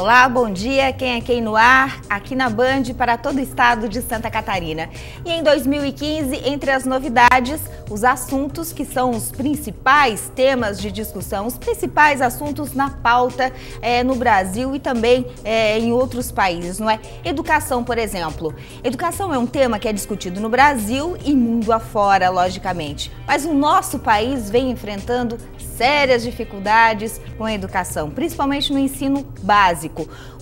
Olá, bom dia, quem é quem no ar, aqui na Band para todo o estado de Santa Catarina. E em 2015, entre as novidades, os assuntos que são os principais temas de discussão, os principais assuntos na pauta no Brasil e também em outros países, não é? Educação, por exemplo. Educação é um tema que é discutido no Brasil e mundo afora, logicamente. Mas o nosso país vem enfrentando sérias dificuldades com a educação, principalmente no ensino básico.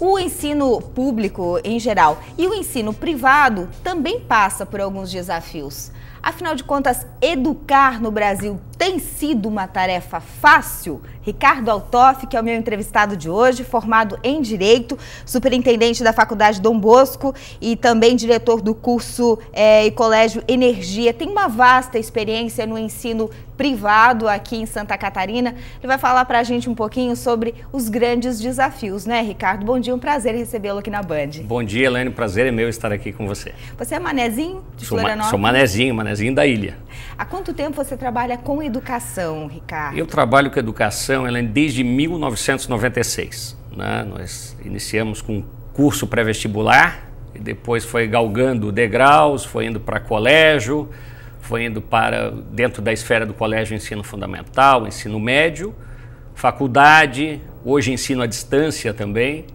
O ensino público em geral e o ensino privado também passa por alguns desafios. Afinal de contas, educar no Brasil tem sido uma tarefa fácil? Ricardo Altoff, que é o meu entrevistado de hoje, formado em Direito, superintendente da Faculdade Dom Bosco e também diretor do curso e Colégio Energia, tem uma vasta experiência no ensino privado aqui em Santa Catarina. Ele vai falar para a gente um pouquinho sobre os grandes desafios, né, Ricardo? Bom dia, um prazer recebê-lo aqui na Band. Bom dia, Elaine, prazer é meu estar aqui com você. Você é manezinho de Florianópolis? Sou manezinho da ilha. Há quanto tempo você trabalha com educação, Ricardo? Eu trabalho com educação, Elaine, desde 1996. Né? Nós iniciamos com um curso pré-vestibular e depois foi galgando degraus, foi indo para colégio, foi indo para dentro da esfera do colégio ensino fundamental, ensino médio, faculdade, hoje ensino à distância também.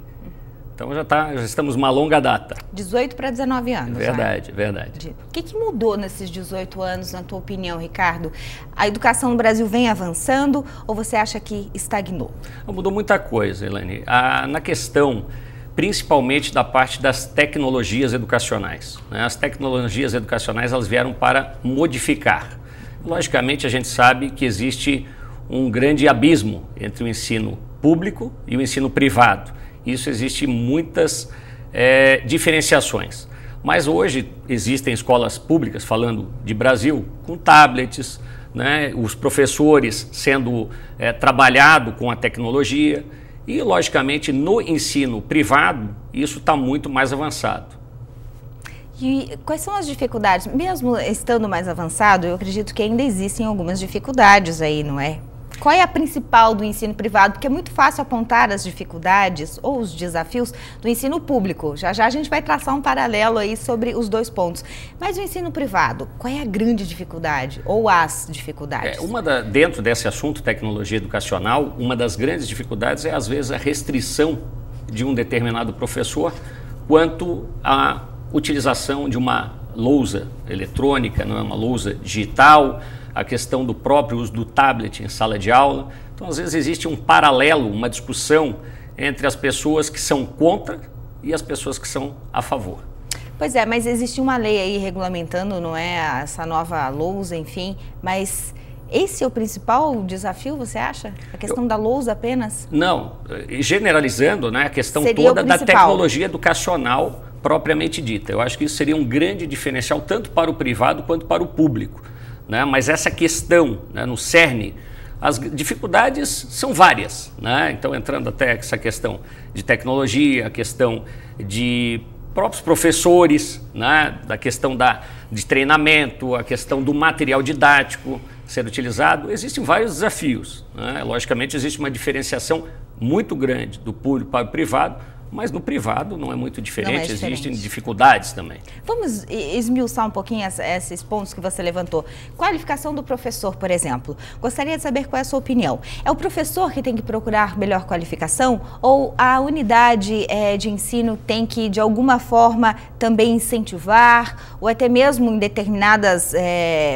Então já estamos uma longa data. 18 para 19 anos. Verdade, né? Verdade. O que mudou nesses 18 anos, na tua opinião, Ricardo? A educação no Brasil vem avançando ou você acha que estagnou? Mudou muita coisa, Elaine. Na questão, principalmente da parte das tecnologias educacionais. Né? As tecnologias educacionais elas vieram para modificar. Logicamente, a gente sabe que existe um grande abismo entre o ensino público e o ensino privado. Isso existe muitas diferenciações. Mas hoje existem escolas públicas, falando de Brasil, com tablets, né? Os professores sendo trabalhado com a tecnologia e, logicamente, no ensino privado, isso está muito mais avançado. E quais são as dificuldades? Mesmo estando mais avançado, eu acredito que ainda existem algumas dificuldades aí, não é? Qual é a principal do ensino privado? Porque é muito fácil apontar as dificuldades ou os desafios do ensino público. Já já a gente vai traçar um paralelo aí sobre os dois pontos. Mas o ensino privado, qual é a grande dificuldade ou as dificuldades? Dentro desse assunto, tecnologia educacional, uma das grandes dificuldades é, às vezes, a restrição de um determinado professor quanto à utilização de uma lousa eletrônica, não é uma lousa digital, a questão do próprio uso do tablet em sala de aula. Então, às vezes, existe um paralelo, uma discussão entre as pessoas que são contra e as pessoas que são a favor. Pois é, mas existe uma lei aí regulamentando, não é, essa nova lousa, enfim, mas esse é o principal desafio, você acha? A questão da lousa apenas? Não, generalizando, né, a questão toda da tecnologia educacional propriamente dita. Eu acho que isso seria um grande diferencial tanto para o privado quanto para o público. Né? Mas essa questão, né, no cerne, as dificuldades são várias. Né? Então, entrando até essa questão de tecnologia, a questão de próprios professores, né? Da questão de treinamento, a questão do material didático ser utilizado, existem vários desafios. Né? Logicamente, existe uma diferenciação muito grande do público para o privado, mas no privado não é muito diferente, existem dificuldades também. Vamos esmiuçar um pouquinho esses pontos que você levantou. Qualificação do professor, por exemplo. Gostaria de saber qual é a sua opinião. É o professor que tem que procurar melhor qualificação ou a unidade de ensino tem que, de alguma forma, também incentivar ou até mesmo em determinadas,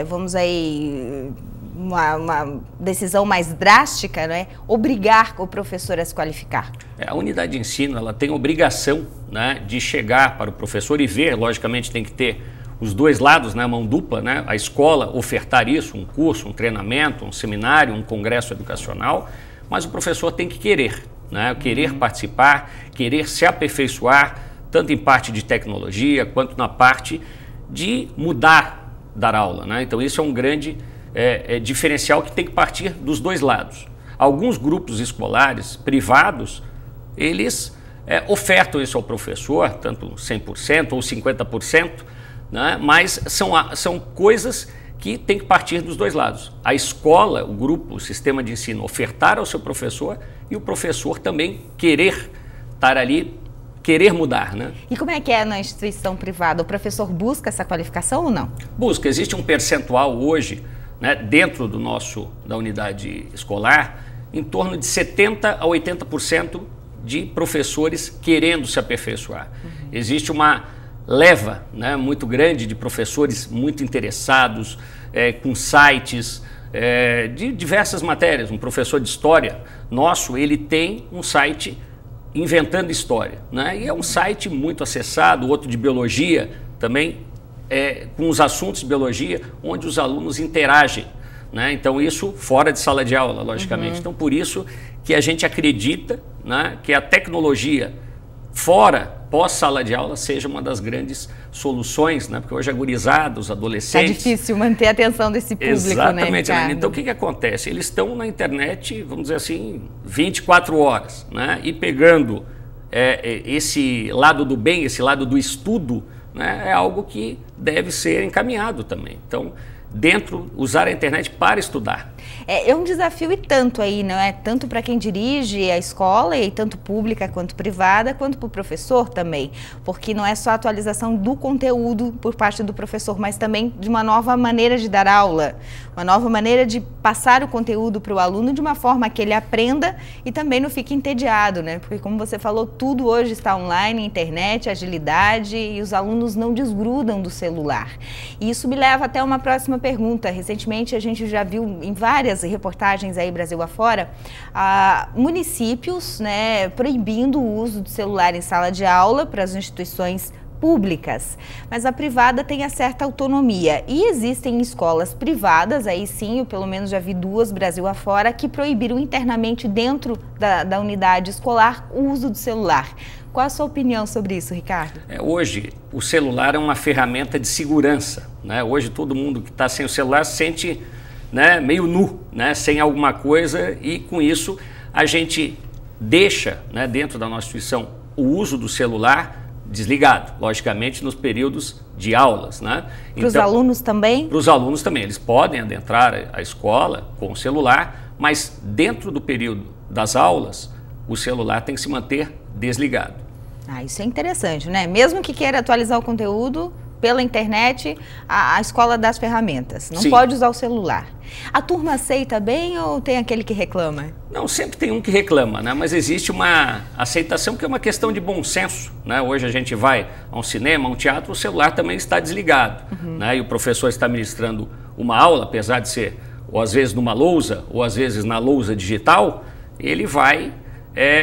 vamos aí, uma decisão mais drástica, né? Obrigar o professor a se qualificar? A unidade de ensino ela tem obrigação, né, de chegar para o professor e ver, logicamente tem que ter os dois lados, né, mão dupla, né, a escola ofertar isso, um curso, um treinamento, um seminário, um congresso educacional, mas o professor tem que querer, né, querer participar, querer se aperfeiçoar, tanto em parte de tecnologia quanto na parte de mudar, dar aula. Né? Então isso é um grande diferencial que tem que partir dos dois lados. Alguns grupos escolares privados, eles ofertam isso ao professor, tanto 100% ou 50%, né? Mas são coisas que tem que partir dos dois lados. A escola, o grupo, o sistema de ensino ofertar ao seu professor e o professor também querer estar ali, querer mudar, né? E como é que é na instituição privada? O professor busca essa qualificação ou não? Busca. Existe um percentual hoje, né, dentro da unidade escolar, em torno de 70% a 80% de professores querendo se aperfeiçoar. Existe uma leva, né, muito grande de professores muito interessados, com sites de diversas matérias. Um professor de história nosso, ele tem um site Inventando História, né? E é um site muito acessado, outro de biologia também, com os assuntos de biologia, onde os alunos interagem, né? Então isso fora de sala de aula, logicamente. Então por isso que a gente acredita, né, que a tecnologia fora, pós-sala de aula, seja uma das grandes soluções, né? Porque hoje a gurizada, os adolescentes... Tá difícil manter a atenção desse público, exatamente, né? Então o que acontece? Eles estão na internet, vamos dizer assim, 24 horas, né? E pegando esse lado do bem, esse lado do estudo, né? É algo que deve ser encaminhado também. Então, usar a internet para estudar. É um desafio e tanto aí, não é? Tanto para quem dirige a escola, e tanto pública quanto privada, quanto para o professor também. Porque não é só a atualização do conteúdo por parte do professor, mas também de uma nova maneira de dar aula, uma nova maneira de passar o conteúdo para o aluno de uma forma que ele aprenda e também não fique entediado, né? Porque como você falou, tudo hoje está online, internet, agilidade, e os alunos não desgrudam do celular. E isso me leva até uma próxima pergunta. Recentemente a gente já viu em várias reportagens aí Brasil afora, municípios, né, proibindo o uso do celular em sala de aula para as instituições públicas, mas a privada tem a certa autonomia e existem escolas privadas, aí sim, eu pelo menos já vi duas Brasil afora, que proibiram internamente dentro da unidade escolar o uso do celular. Qual a sua opinião sobre isso, Ricardo? Hoje, o celular é uma ferramenta de segurança, né? Hoje, todo mundo que está sem o celular se sente, né, meio nu, né, sem alguma coisa, e com isso a gente deixa, né, dentro da nossa instituição o uso do celular desligado, logicamente nos períodos de aulas, né? Para os alunos também? Para os alunos também. Eles podem adentrar a escola com o celular, mas dentro do período das aulas, o celular tem que se manter desligado. Isso é interessante, né? Mesmo que queira atualizar o conteúdo pela internet, a escola dá as ferramentas. Não pode usar o celular. A turma aceita bem ou tem aquele que reclama? Não, sempre tem um que reclama, né? Mas existe uma aceitação que é uma questão de bom senso, né? Hoje a gente vai a um cinema, a um teatro, o celular também está desligado, né? E o professor está ministrando uma aula, apesar de ser, ou às vezes numa lousa, ou às vezes na lousa digital, ele vai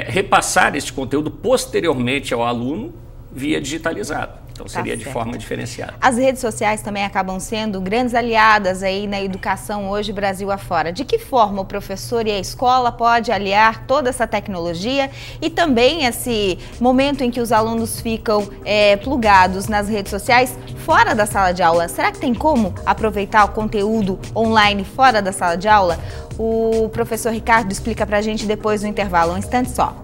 repassar este conteúdo posteriormente ao aluno via digitalizado. Então seria de forma diferenciada. As redes sociais também acabam sendo grandes aliadas aí na educação hoje Brasil afora. De que forma o professor e a escola pode aliar toda essa tecnologia e também esse momento em que os alunos ficam plugados nas redes sociais fora da sala de aula? Será que tem como aproveitar o conteúdo online fora da sala de aula? O professor Ricardo explica pra gente depois do intervalo. Um instante só.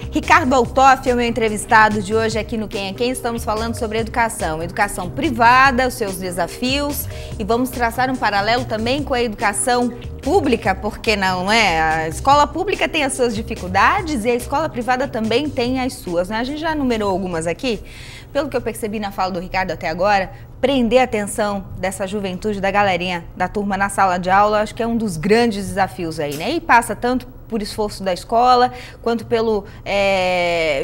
Ricardo Altoff é o meu entrevistado de hoje aqui no Quem é Quem. Estamos falando sobre educação privada, os seus desafios, e vamos traçar um paralelo também com a educação pública, porque não é? A escola pública tem as suas dificuldades e a escola privada também tem as suas, né? A gente já numerou algumas aqui. Pelo que eu percebi na fala do Ricardo até agora, prender a atenção dessa juventude, da galerinha, da turma na sala de aula, acho que é um dos grandes desafios aí, né? E passa tanto por esforço da escola, quanto pelo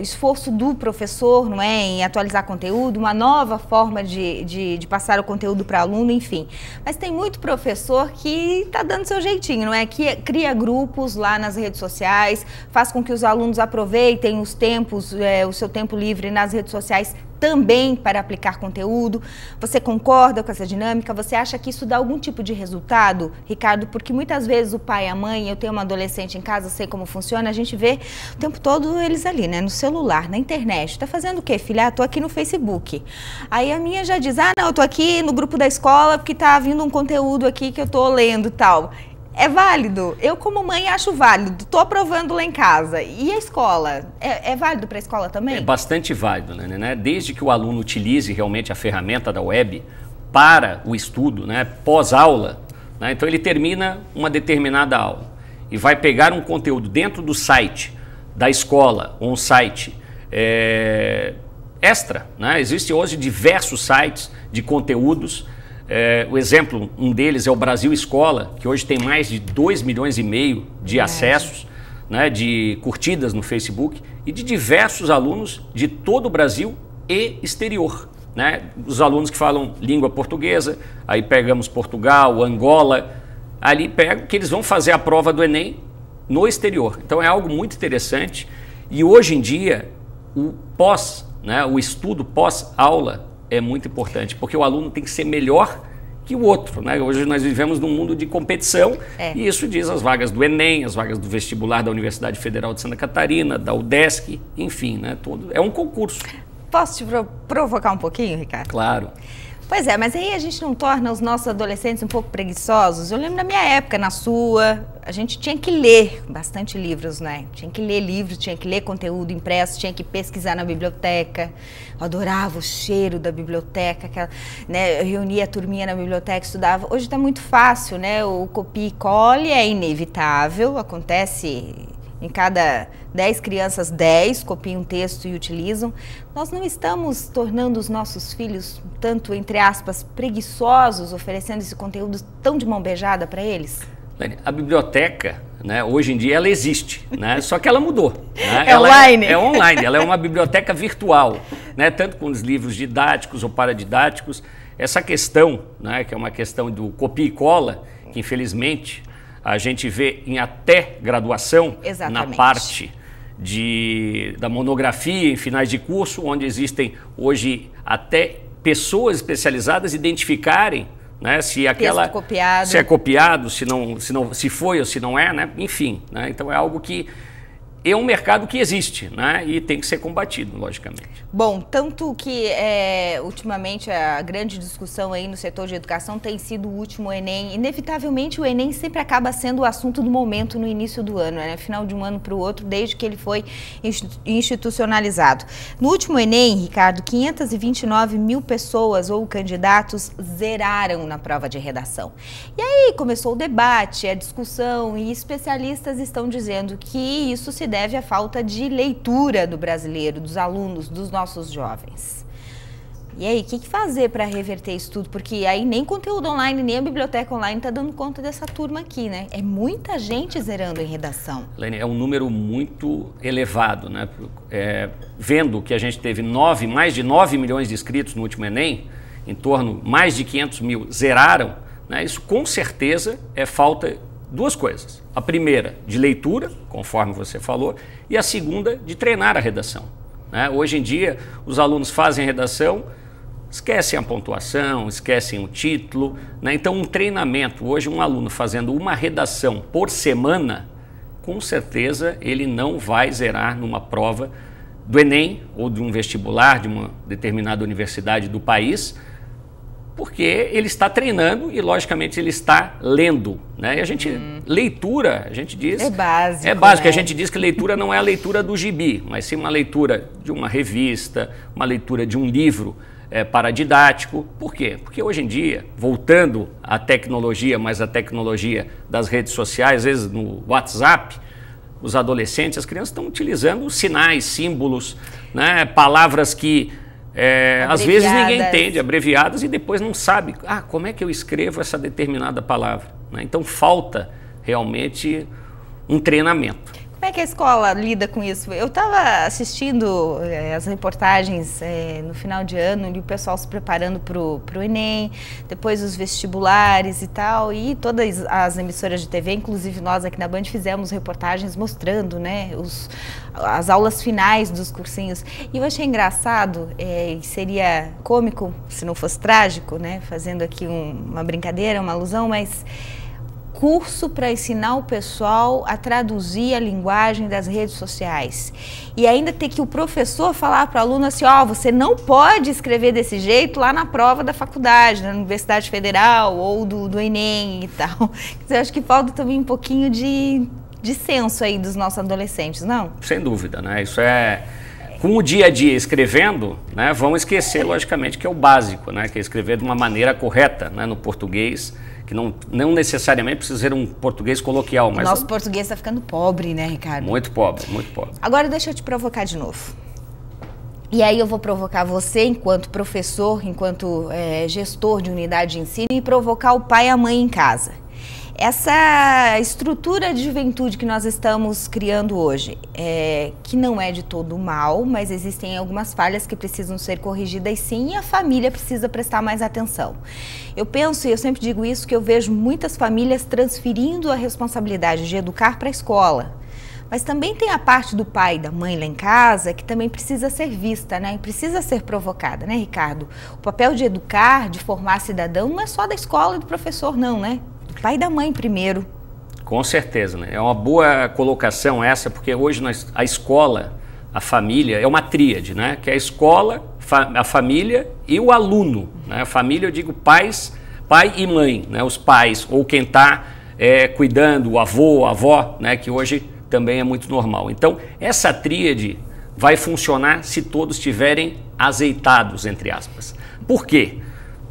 esforço do professor, não é, em atualizar conteúdo, uma nova forma de passar o conteúdo para aluno, enfim. Mas tem muito professor que está dando seu jeitinho, não é? Que cria grupos lá nas redes sociais, faz com que os alunos aproveitem os tempos, o seu tempo livre nas redes sociais também para aplicar conteúdo. Você concorda com essa dinâmica? Você acha que isso dá algum tipo de resultado, Ricardo? Porque muitas vezes o pai, a mãe, eu tenho uma adolescente em casa, sei como funciona, a gente vê o tempo todo eles ali, né? No celular, na internet. Tá fazendo o quê, filha? Tô aqui no Facebook. Aí a minha já diz, não, eu tô aqui no grupo da escola porque tá vindo um conteúdo aqui que eu tô lendo e tal. É válido? Eu, como mãe, acho válido. Estou aprovando lá em casa. E a escola? É válido para a escola também? É bastante válido, né? Desde que o aluno utilize realmente a ferramenta da web para o estudo, né? Pós-aula, né? Então ele termina uma determinada aula e vai pegar um conteúdo dentro do site da escola, ou um site extra, né? Existem hoje diversos sites de conteúdos. O exemplo, um deles é o Brasil Escola, que hoje tem mais de 2,5 milhões de acessos, né, de curtidas no Facebook e de diversos alunos de todo o Brasil e exterior, né? Os alunos que falam língua portuguesa, aí pegamos Portugal, Angola, ali pegam que eles vão fazer a prova do Enem no exterior. Então é algo muito interessante e hoje em dia o estudo pós-aula é muito importante, porque o aluno tem que ser melhor que o outro, né? Hoje nós vivemos num mundo de competição e isso diz as vagas do Enem, as vagas do vestibular da Universidade Federal de Santa Catarina, da UDESC, enfim, né? É um concurso. Posso te provocar um pouquinho, Ricardo? Claro. Pois é, mas aí a gente não torna os nossos adolescentes um pouco preguiçosos? Eu lembro da minha época, na sua, a gente tinha que ler bastante livros, né? Tinha que ler livros, tinha que ler conteúdo impresso, tinha que pesquisar na biblioteca. Eu adorava o cheiro da biblioteca, né? Eu reunia a turminha na biblioteca, estudava. Hoje está muito fácil, né? O copia e cole é inevitável, acontece em cada 10 crianças, 10 copiam um texto e utilizam. Nós não estamos tornando os nossos filhos, tanto, entre aspas, preguiçosos, oferecendo esse conteúdo tão de mão beijada para eles? A biblioteca, né, hoje em dia, ela existe, né, só que ela mudou. Né? É online? É online, ela é uma biblioteca virtual, né, tanto com os livros didáticos ou paradidáticos. Essa questão, né, que é uma questão do copia e cola, que infelizmente a gente vê em até graduação, exatamente, na parte da monografia em finais de curso, onde existem hoje até pessoas especializadas identificarem, né, se aquela copiado. Se é copiado, se foi ou se não é, né, enfim, né, então é algo que é um mercado que existe, né, e tem que ser combatido, logicamente. Bom, tanto que ultimamente a grande discussão aí no setor de educação tem sido o último Enem. Inevitavelmente o Enem sempre acaba sendo o assunto do momento no início do ano, né? Final de um ano para o outro, desde que ele foi institucionalizado. No último Enem, Ricardo, 529 mil pessoas ou candidatos zeraram na prova de redação. E aí começou o debate, a discussão, e especialistas estão dizendo que isso se deve à falta de leitura do brasileiro, dos alunos, dos nossos jovens. E aí, o que fazer para reverter isso tudo? Porque aí nem conteúdo online, nem a biblioteca online está dando conta dessa turma aqui, né? É muita gente zerando em redação. Lene, é um número muito elevado, né? Vendo que a gente teve mais de 9 milhões de inscritos no último Enem, em torno mais de 500 mil zeraram, né? Isso com certeza é falta duas coisas. A primeira, de leitura, conforme você falou, e a segunda, de treinar a redação. Né? Hoje em dia, os alunos fazem redação, esquecem a pontuação, esquecem o título, né? Então, um treinamento, hoje um aluno fazendo uma redação por semana, com certeza ele não vai zerar numa prova do Enem ou de um vestibular de uma determinada universidade do país, porque ele está treinando e, logicamente, ele está lendo, né? E leitura, a gente diz... É básico. É básico, né? A gente diz que leitura não é a leitura do gibi, mas sim uma leitura de uma revista, uma leitura de um livro paradidático. Por quê? Porque hoje em dia, voltando à tecnologia, mas a tecnologia das redes sociais, às vezes no WhatsApp, os adolescentes, as crianças estão utilizando sinais, símbolos, né? Palavras que... às vezes ninguém entende, abreviadas, e depois não sabe como é que eu escrevo essa determinada palavra, né? Então falta realmente um treinamento. Como é que a escola lida com isso? Eu estava assistindo as reportagens no final de ano, e o pessoal se preparando para o Enem, depois os vestibulares e tal, e todas as emissoras de TV, inclusive nós aqui na Band, fizemos reportagens mostrando, né, as aulas finais dos cursinhos. E eu achei engraçado, e seria cômico se não fosse trágico, né, fazendo aqui uma brincadeira, uma alusão, mas curso para ensinar o pessoal a traduzir a linguagem das redes sociais. E ainda ter que o professor falar para o aluno assim, ó, você não pode escrever desse jeito lá na prova da faculdade, na Universidade Federal ou do Enem e tal. Eu acho que falta também um pouquinho de senso aí dos nossos adolescentes, não? Sem dúvida, né? Isso é... Com o dia a dia escrevendo, né, vão esquecer, logicamente, que é o básico, né, que é escrever de uma maneira correta, né, no português, que não necessariamente precisa ser um português coloquial. Mas nosso português está ficando pobre, né, Ricardo? Muito pobre, muito pobre. Agora deixa eu te provocar de novo. E aí eu vou provocar você enquanto professor, enquanto gestor de unidade de ensino e provocar o pai e a mãe em casa. Essa estrutura de juventude que nós estamos criando hoje, que não é de todo mal, mas existem algumas falhas que precisam ser corrigidas sim, e a família precisa prestar mais atenção. Eu penso, e eu sempre digo isso, que eu vejo muitas famílias transferindo a responsabilidade de educar para a escola. Mas também tem a parte do pai e da mãe lá em casa que também precisa ser vista, né? E precisa ser provocada, né, Ricardo? O papel de educar, de formar cidadão, não é só da escola e do professor, não, né? Do pai e da mãe primeiro. Com certeza, né? É uma boa colocação essa, porque hoje a escola, a família, é uma tríade, né? Que é a escola, a família e o aluno, né? A família, eu digo pai e mãe, né? Os pais, ou quem está cuidando, o avô, a avó, né? Que hoje também é muito normal. Então, essa tríade vai funcionar se todos estiverem azeitados, entre aspas. Por quê?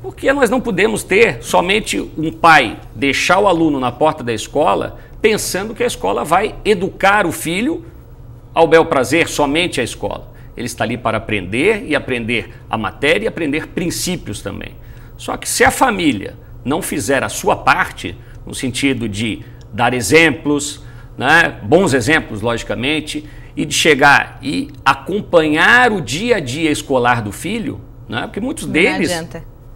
Porque nós não podemos ter somente um pai deixar o aluno na porta da escola pensando que a escola vai educar o filho ao bel prazer, somente a escola. Ele está ali para aprender e aprender a matéria e aprender princípios também. Só que se a família não fizer a sua parte, no sentido de dar exemplos, né, bons exemplos, logicamente, e de chegar e acompanhar o dia a dia escolar do filho, né, porque muitos deles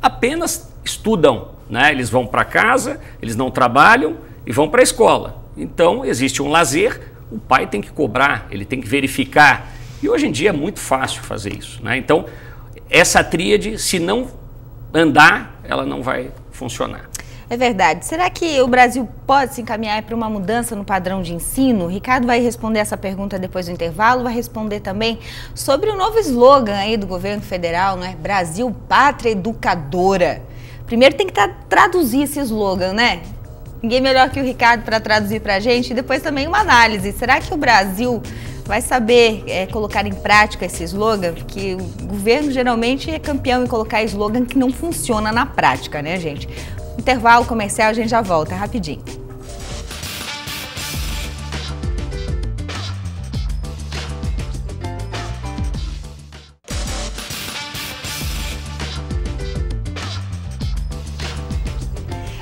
apenas estudam, né, eles vão para casa, eles não trabalham e vão para a escola. Então, existe um lazer, o pai tem que cobrar, ele tem que verificar. E hoje em dia é muito fácil fazer isso, né? Então, essa tríade, se não andar, ela não vai funcionar. É verdade. Será que o Brasil pode se encaminhar para uma mudança no padrão de ensino? O Ricardo vai responder essa pergunta depois do intervalo, vai responder também sobre o novo slogan aí do governo federal, né? Brasil, Pátria Educadora. Primeiro tem que traduzir esse slogan, né? Ninguém melhor que o Ricardo para traduzir para a gente, e depois também uma análise. Será que o Brasil vai saber colocar em prática esse slogan? Porque o governo geralmente é campeão em colocar slogan que não funciona na prática, né, gente? Intervalo comercial, a gente já volta rapidinho.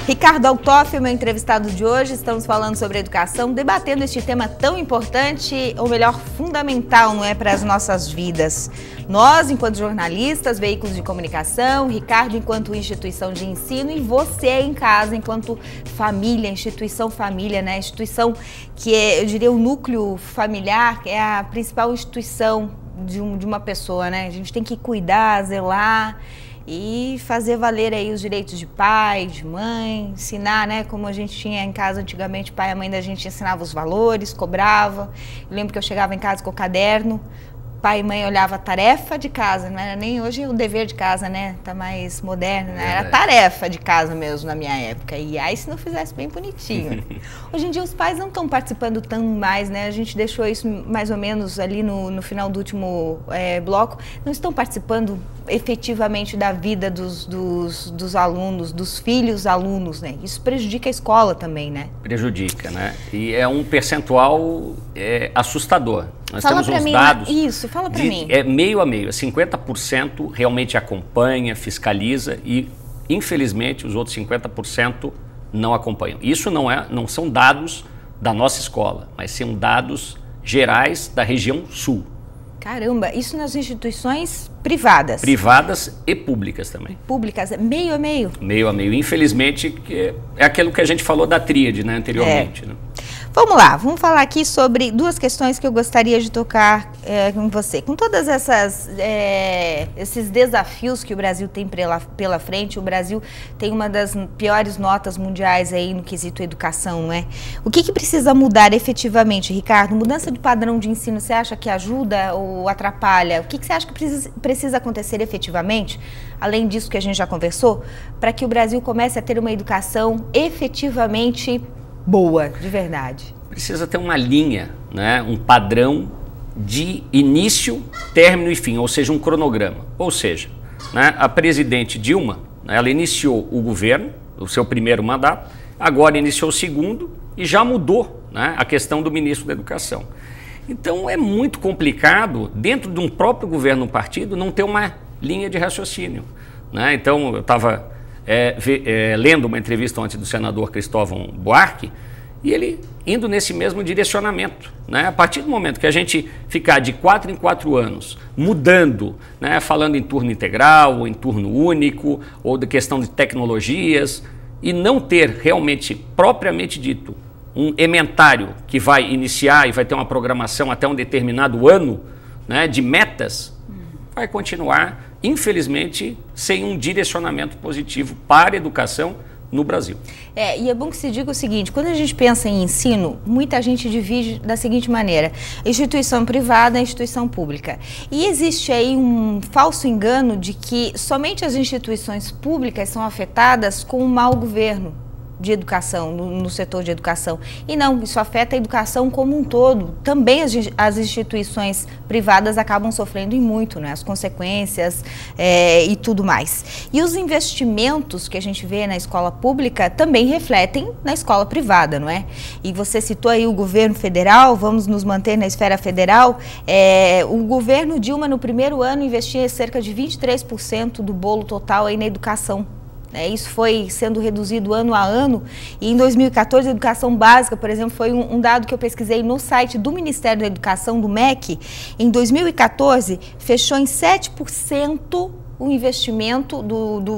Ricardo Altoff, meu entrevistado de hoje, estamos falando sobre educação, debatendo este tema tão importante, ou melhor, fundamental, não é, para as nossas vidas. Nós, enquanto jornalistas, veículos de comunicação, Ricardo, enquanto instituição de ensino, e você em casa, enquanto família, instituição família, né? Instituição que é, eu diria, o núcleo familiar, que é a principal instituição de uma pessoa, né? A gente tem que cuidar, zelar e fazer valer aí os direitos de pai, de mãe, ensinar, né, como a gente tinha em casa antigamente, o pai e a mãe da gente ensinava os valores, cobrava. Eu lembro que eu chegava em casa com o caderno, pai e mãe olhava a tarefa de casa, não era nem hoje o dever de casa, né, tá mais moderno, né? Era tarefa de casa mesmo na minha época, e aí se não fizesse bem bonitinho. Hoje em dia os pais não estão participando tão mais, né, a gente deixou isso mais ou menos ali no final do último bloco, não estão participando efetivamente da vida dos alunos, dos filhos alunos, né, isso prejudica a escola também, né? Prejudica, né, e é um percentual assustador. Nós fala temos uns mim, dados. Isso, fala para mim. É meio a meio, 50% realmente acompanha, fiscaliza e, infelizmente, os outros 50% não acompanham. Isso não são dados da nossa escola, mas são dados gerais da região sul. Caramba, isso nas instituições privadas? Privadas e públicas também. Públicas, meio a meio? Meio a meio. Infelizmente, é aquilo que a gente falou da tríade, né, anteriormente. Né? Vamos lá, vamos falar aqui sobre duas questões que eu gostaria de tocar com você. Com todas esses desafios que o Brasil tem pela frente, o Brasil tem uma das piores notas mundiais aí no quesito educação, não é? O que precisa mudar efetivamente, Ricardo? Mudança de padrão de ensino, você acha que ajuda ou atrapalha? O que você acha que precisa acontecer efetivamente, além disso que a gente já conversou, para que o Brasil comece a ter uma educação efetivamente boa, de verdade? Precisa ter uma linha, né, um padrão de início, término e fim, ou seja, um cronograma. Ou seja, né, a presidente Dilma, né, ela iniciou o governo, o seu primeiro mandato, agora iniciou o segundo e já mudou, né, a questão do ministro da Educação. Então é muito complicado, dentro de um próprio governo, um partido, não ter uma linha de raciocínio, né? Então eu estava lendo uma entrevista ontem do senador Cristóvão Buarque, e ele indo nesse mesmo direcionamento, né? A partir do momento que a gente ficar de 4 em 4 anos mudando, né? Falando em turno integral, ou em turno único, ou da questão de tecnologias, e não ter realmente, propriamente dito, um ementário que vai iniciar e vai ter uma programação até um determinado ano, né? De metas, vai continuar, infelizmente, sem um direcionamento positivo para a educação no Brasil. E é bom que se diga o seguinte, quando a gente pensa em ensino, muita gente divide da seguinte maneira: instituição privada e instituição pública. E existe aí um falso engano de que somente as instituições públicas são afetadas com o mau governo de educação, no setor de educação. E não, isso afeta a educação como um todo. Também as instituições privadas acabam sofrendo e muito, né? As consequências e tudo mais. E os investimentos que a gente vê na escola pública também refletem na escola privada, não é? E você citou aí o governo federal, vamos nos manter na esfera federal. O governo Dilma, no primeiro ano, investia cerca de 23% do bolo total aí na educação. Isso foi sendo reduzido ano a ano, e em 2014 a educação básica, por exemplo, foi um dado que eu pesquisei no site do Ministério da Educação, do MEC. Em 2014 fechou em 7% o investimento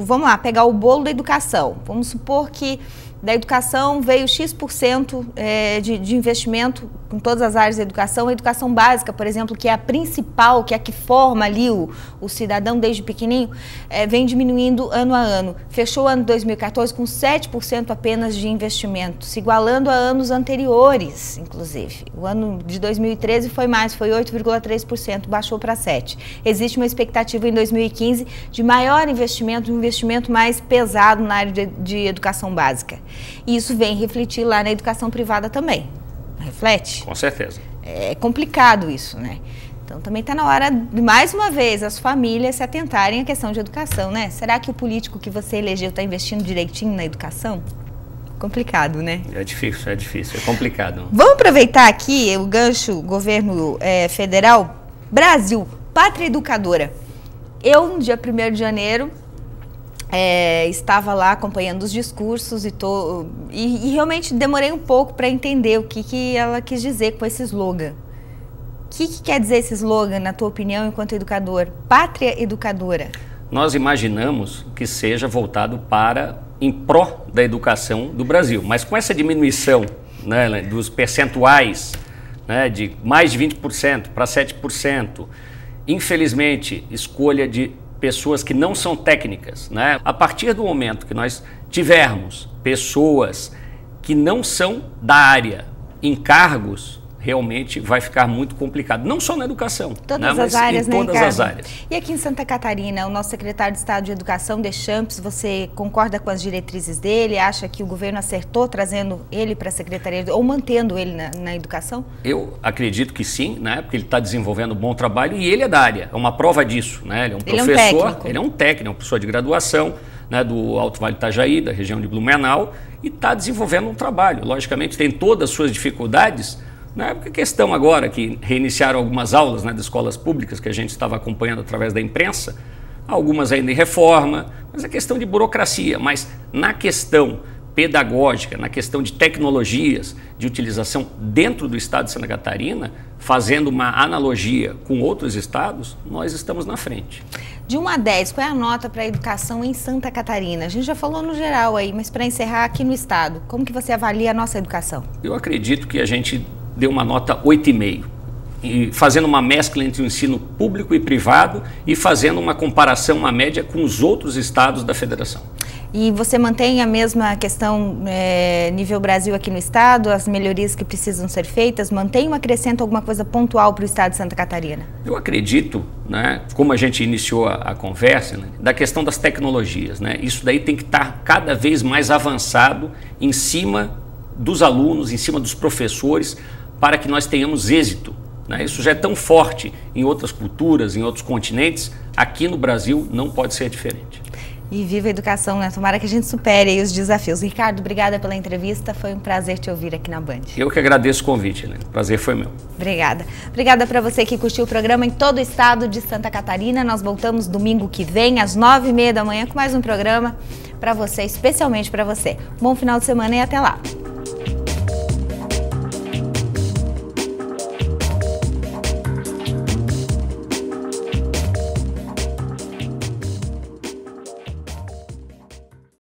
vamos lá, pegar o bolo da educação. Vamos supor que da educação veio X% de investimento em todas as áreas da educação. A educação básica, por exemplo, que é a principal, que é a que forma ali o cidadão desde pequenininho, vem diminuindo ano a ano. Fechou o ano de 2014 com 7% apenas de investimento, se igualando a anos anteriores, inclusive. O ano de 2013 foi mais, foi 8,3%, baixou para 7%. Existe uma expectativa em 2015 de maior investimento, um investimento mais pesado na área de educação básica. E isso vem refletir lá na educação privada também. Reflete? Com certeza. É complicado isso, né? Então também está na hora, de, mais uma vez, as famílias se atentarem à questão de educação, né? Será que o político que você elegeu está investindo direitinho na educação? Complicado, né? É difícil, é complicado. Vamos aproveitar aqui o gancho governo federal. Brasil, pátria educadora. Eu, no dia 1º de janeiro, estava lá acompanhando os discursos e realmente demorei um pouco para entender o que ela quis dizer com esse slogan. O que quer dizer esse slogan, na tua opinião, enquanto educador? Pátria educadora. Nós imaginamos que seja voltado em pró da educação do Brasil, mas com essa diminuição, né, dos percentuais, né, de mais de 20% para 7%, infelizmente, escolha de pessoas que não são técnicas, né? A partir do momento que nós tivermos pessoas que não são da área em cargos, realmente vai ficar muito complicado. Não só na educação, todas mas as áreas, em todas as áreas. E aqui em Santa Catarina, o nosso secretário de Estado de Educação, Deschamps, você concorda com as diretrizes dele? Acha que o governo acertou trazendo ele para a secretaria ou mantendo ele na educação? Eu acredito que sim, né? Porque ele está desenvolvendo um bom trabalho e ele é da área. É uma prova disso, né? Ele é um professor, ele é um técnico, é um professor de graduação, né, do Alto Vale do Itajaí, da região de Blumenau, e está desenvolvendo um trabalho. Logicamente tem todas as suas dificuldades, né, porque a questão agora que reiniciaram algumas aulas, né, das escolas públicas que a gente estava acompanhando através da imprensa, algumas ainda em reforma, mas é questão de burocracia. Mas na questão pedagógica, na questão de tecnologias, de utilização dentro do estado de Santa Catarina, fazendo uma analogia com outros estados, nós estamos na frente. De 1 a 10, qual é a nota para a educação em Santa Catarina? A gente já falou no geral aí, mas para encerrar aqui no estado, como que você avalia a nossa educação? Eu acredito que a gente deu uma nota 8,5. E fazendo uma mescla entre o ensino público e privado e fazendo uma comparação, uma média com os outros estados da federação. E você mantém a mesma questão nível Brasil aqui no estado, as melhorias que precisam ser feitas, mantém ou acrescenta alguma coisa pontual para o estado de Santa Catarina? Eu acredito, né, como a gente iniciou a conversa, né, da questão das tecnologias, né, isso daí tem que estar cada vez mais avançado em cima dos alunos, em cima dos professores, para que nós tenhamos êxito. Isso já é tão forte em outras culturas, em outros continentes, aqui no Brasil não pode ser diferente. E viva a educação, né? Tomara que a gente supere aí os desafios. Ricardo, obrigada pela entrevista, foi um prazer te ouvir aqui na Band. Eu que agradeço o convite, né? O prazer foi meu. Obrigada. Obrigada para você que curtiu o programa em todo o estado de Santa Catarina. Nós voltamos domingo que vem, às 9h30 da manhã, com mais um programa para você, especialmente para você. Bom final de semana e até lá.